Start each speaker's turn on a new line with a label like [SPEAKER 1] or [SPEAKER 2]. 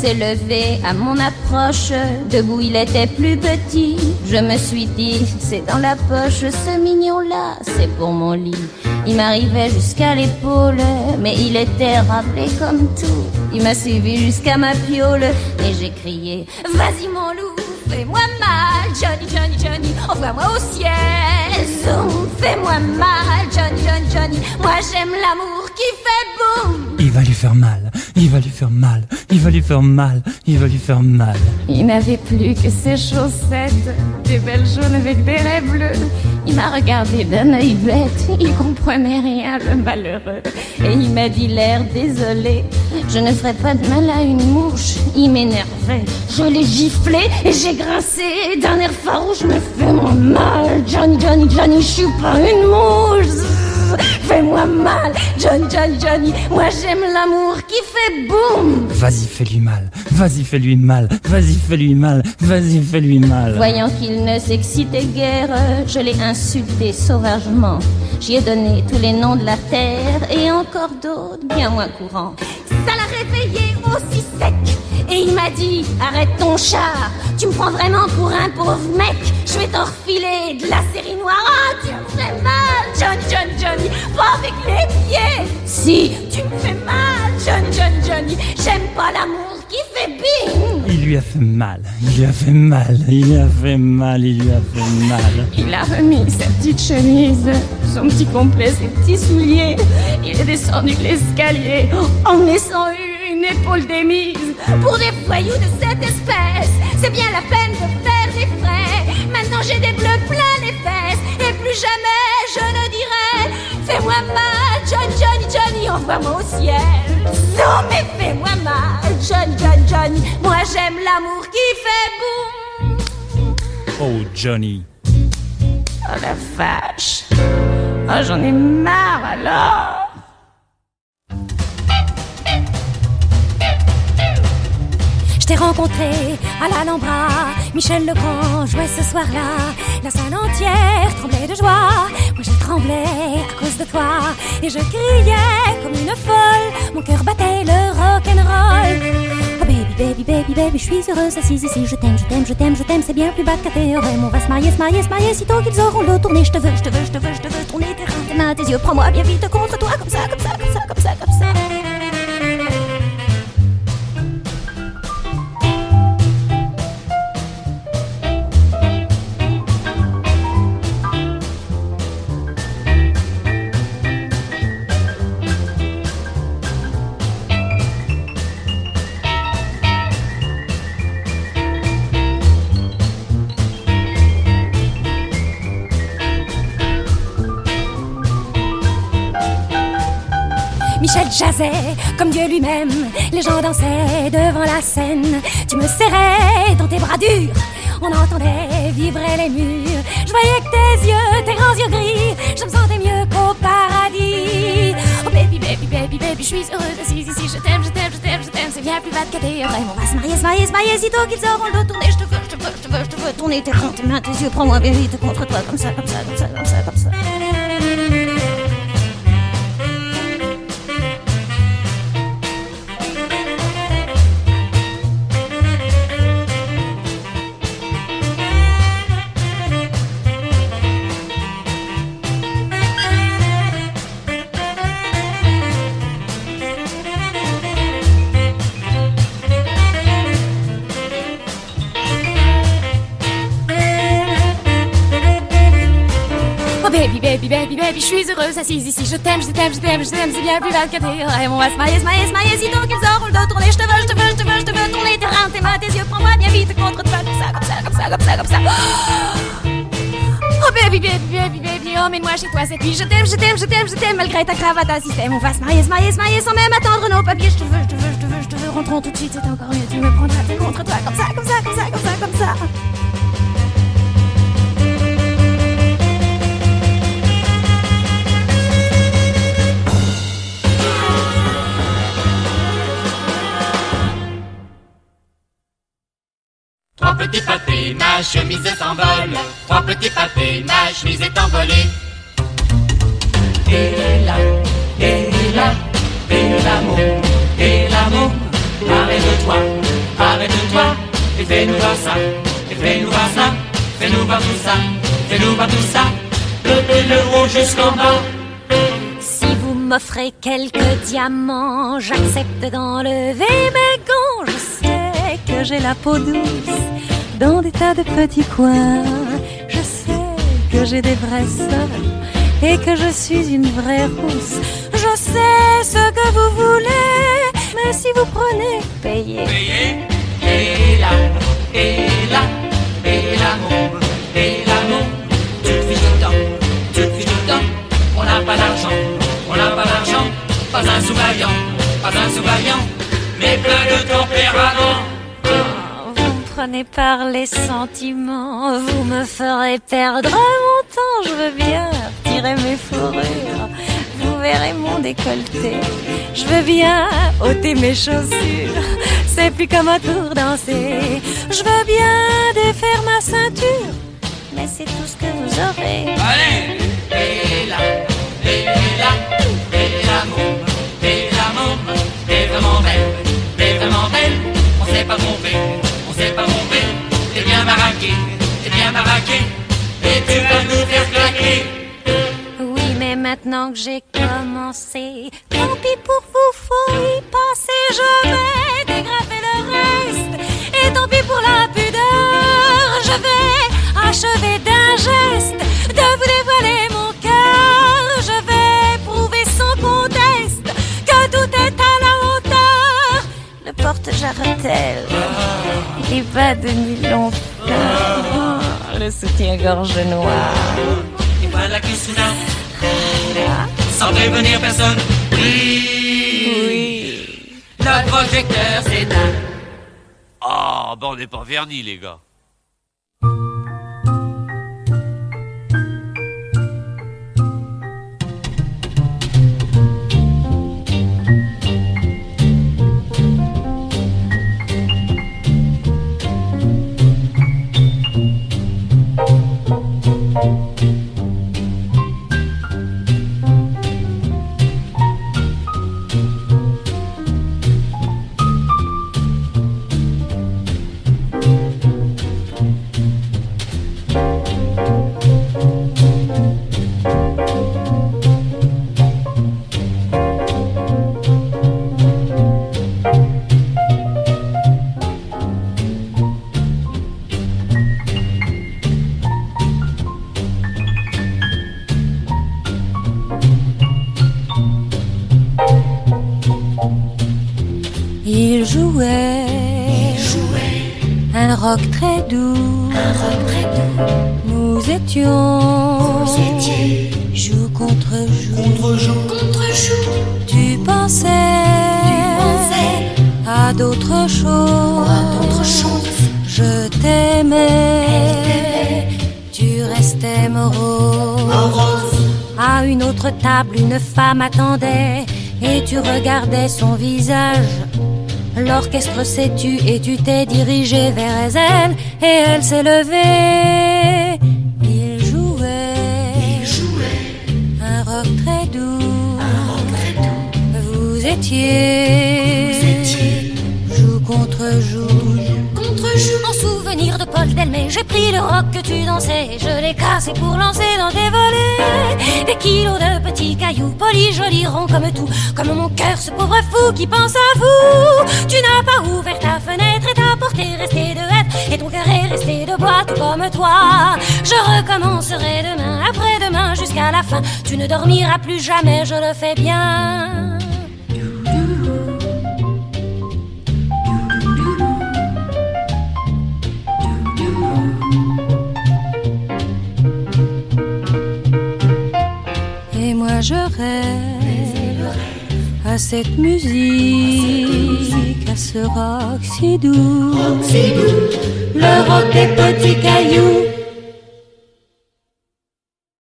[SPEAKER 1] s'est levé à mon approche. Debout, il était plus petit. Je me suis dit, c'est dans la poche, ce mignon-là, c'est pour mon lit. Il m'arrivait jusqu'à l'épaule, mais il était râpé comme tout. Il m'a suivi jusqu'à ma piole et j'ai crié, vas-y mon loup, fais-moi mal, Johnny, Johnny, Johnny, envoie-moi au ciel. Zoom, fais-moi mal, Johnny, Johnny, Johnny, moi j'aime l'amour qui fait boum.
[SPEAKER 2] Il va lui faire mal, il va lui faire mal, il va lui faire mal, il va lui faire mal.
[SPEAKER 1] Il n'avait plus que ses chaussettes, des belles jaunes avec des raies bleues. Il m'a regardé d'un œil bête, il comprenait rien, le malheureux. Et il m'a dit l'air désolé, je ne ferai pas de mal à une mouche. Il m'énervait, je l'ai giflé et j'ai grincé d'un air farouche. Me fais-moi mal, Johnny, Johnny, Johnny, je suis pas une mouche. Fais-moi mal, Johnny, Johnny, Johnny, moi j'aime l'amour qui fait boum.
[SPEAKER 2] Vas-y, fais-lui mal, vas-y, fais-lui mal, vas-y, fais-lui mal, vas-y, fais-lui mal.
[SPEAKER 1] Voyant qu'il ne s'excitait guère, je l'ai insulté sauvagement. J'y ai donné tous les noms de la terre et encore d'autres bien moins courants. Ça l'a réveillé aussi sec et il m'a dit, arrête ton char, tu me prends vraiment pour un pauvre mec. Je vais t'en refiler de la série noire. Ah, tu me fais mal, Johnny, Johnny, Johnny, pas avec les pieds. Si, tu me fais mal, Johnny, Johnny, Johnny, j'aime pas l'amour qui fait bing.
[SPEAKER 2] Il lui a fait mal, il lui a fait mal, il lui a fait mal, il lui a fait mal.
[SPEAKER 1] Il a remis sa petite chemise, son petit complet, ses petits souliers. Il est descendu l'escalier en laissant une épaule démise. Pour des voyous de cette espèce, c'est bien la peine de faire des frais. Maintenant j'ai des bleus plein les fesses et plus jamais je ne dirai fais-moi mal, Johnny, Johnny, Johnny, envoie-moi au ciel. Non mais fais-moi mal, Johnny, Johnny, Johnny, moi j'aime l'amour qui fait boum.
[SPEAKER 2] Oh Johnny.
[SPEAKER 1] Oh la vache. Oh j'en ai marre alors.
[SPEAKER 3] Je t'ai rencontré à l'Alhambra, Michel Legrand jouait ce soir-là. La salle entière tremblait de joie, moi je tremblais à cause de toi. Et je criais comme une folle, mon cœur battait le rock'n'roll. Oh baby, baby, baby, baby, je suis heureuse assise ici. Je t'aime, je t'aime, je t'aime, je t'aime, c'est bien plus bas qu'à théorème. On va se marier, se marier, se marier, sitôt qu'ils auront le tourné. Je te veux, je te veux, je te veux, je te veux tourner tes reins, tes mains, tes yeux. Prends-moi bien vite contre toi, comme ça, comme ça, comme ça, comme ça, comme ça. Michel jazzait comme Dieu lui-même, les gens dansaient devant la scène. Tu me serrais dans tes bras durs, on entendait vibrer les murs. Je voyais que tes yeux, tes grands yeux gris, je me sentais mieux qu'au paradis. Oh baby, baby, baby, baby, je suis heureuse assise ici. Je t'aime, je t'aime, je t'aime, je t'aime, c'est bien plus bas qu'à tes rêves. On va se marier, se marier, se marier, sitôt qu'ils auront le dos tourné. Je te veux, je te veux, je te veux, je te veux tourner tes reins, tes mains, tes yeux. Prends-moi bien vite contre toi, comme ça, comme ça, comme ça, comme ça, comme ça. Baby, baby, baby, baby, je suis heureuse assise ici. Je t'aime, je t'aime, je t'aime, je t'aime, c'est bien plus bas qu'à tes rêves. On va se marier, se marier, se marier, sitôt qu'ils auront le dos tourné. Je te veux, je te veux, je te veux, je te veux tourner tes reins, tes mains, tes yeux. Prends-moi bien vite contre toi, comme ça, comme ça, comme ça, comme ça, comme ça. Oh baby, baby, baby, baby, emmène-moi chez toi cette nuit. Je t'aime, je t'aime, je t'aime, je t'aime, malgré ta cravate à système. On va se marier, se marier, se marier, sans même attendre nos papiers. Je te veux, je te veux, je te veux, je te veux. Rentrons tout de suite, c'est encore mieux. Tu me prendras contre toi, comme ça, comme ça, comme ça, comme ça, comme ça.
[SPEAKER 4] Trois petits pâtés, ma chemise s'envole. Trois petits pâtés, ma chemise est envolée. Et là, et là, et l'amour, et l'amour, Arrête-toi, arrête-toi, et fais-nous voir ça, et fais-nous voir ça, fais-nous voir tout ça, fais-nous voir tout ça, le haut jusqu'en bas.
[SPEAKER 3] Si vous m'offrez quelques diamants, j'accepte d'enlever mes gants. Je sais que j'ai la peau douce dans des tas de petits coins. Je sais que j'ai des vrais seins et que je suis une vraie rousse. Je sais ce que vous voulez, mais si vous prenez, payez.
[SPEAKER 4] Payez, et là, et là, et l'amour, et l'amour. Tu te fiches dedans, tu te fiches dedans. On n'a pas d'argent, on n'a pas d'argent. Pas un sous-vaillant, pas un sous-vaillant, mais plein de tempérament.
[SPEAKER 3] Vous me prenez par les sentiments, vous me ferez perdre mon temps. Je veux bien tirer mes fourrures, vous verrez mon décolleté. Je veux bien ôter mes chaussures, c'est plus comme un tour dansé. Je veux bien défaire ma ceinture, mais c'est tout ce que vous aurez.
[SPEAKER 4] Allez, et là, et là, et l'amour, et l'amour. T'es vraiment belle, t'es vraiment belle. On s'est pas trompé, on s'est pas trompé. T'es bien maraqué, t'es bien maraqué. Et tu vas nous faire claquer.
[SPEAKER 3] Oui, mais maintenant que j'ai commencé, tant pis pour vous, faut y passer. Je vais dégrafer le reste, et tant pis pour la pudeur. Je vais achever d'un geste de vous dévoiler mon cœur. Je vais prouver sans conteste que tout est à la hauteur. Le porte-jarretel, les bas de nylon fin, le soutien-gorge noir.
[SPEAKER 4] Et voilà que soudain, sans prévenir personne, oui, notre projecteur s'éteint.
[SPEAKER 5] Ah, bah on n'est pas vernis, les gars.
[SPEAKER 3] Il jouait un rock très doux. Nous étions jour contre jour. Tu pensais à d'autres choses. Je t'aimais, tu restais morose. À une autre table, une femme attendait et tu regardais son visage. L'orchestre s'est tu et tu t'es dirigé vers elle et elle s'est levée. Il jouait un rock très doux. Vous étiez jour contre jour. En souvenir de Paul Delmé, j'ai pris le rock que tu dansais et je l'ai cassé pour lancer dans tes volets des kilos de petits cailloux, polis, jolis, ronds comme tout, comme mon cœur, ce pauvre fou qui pense à vous. Tu n'as pas ouvert ta fenêtre et ta porte est restée de hêtre et ton cœur est resté de bois tout comme toi. Je recommencerai demain, après-demain, jusqu'à la fin. Tu ne dormiras plus jamais, je le fais bien. Et moi je rêve à cette musique, à ce rock si doux, le rock des petits cailloux.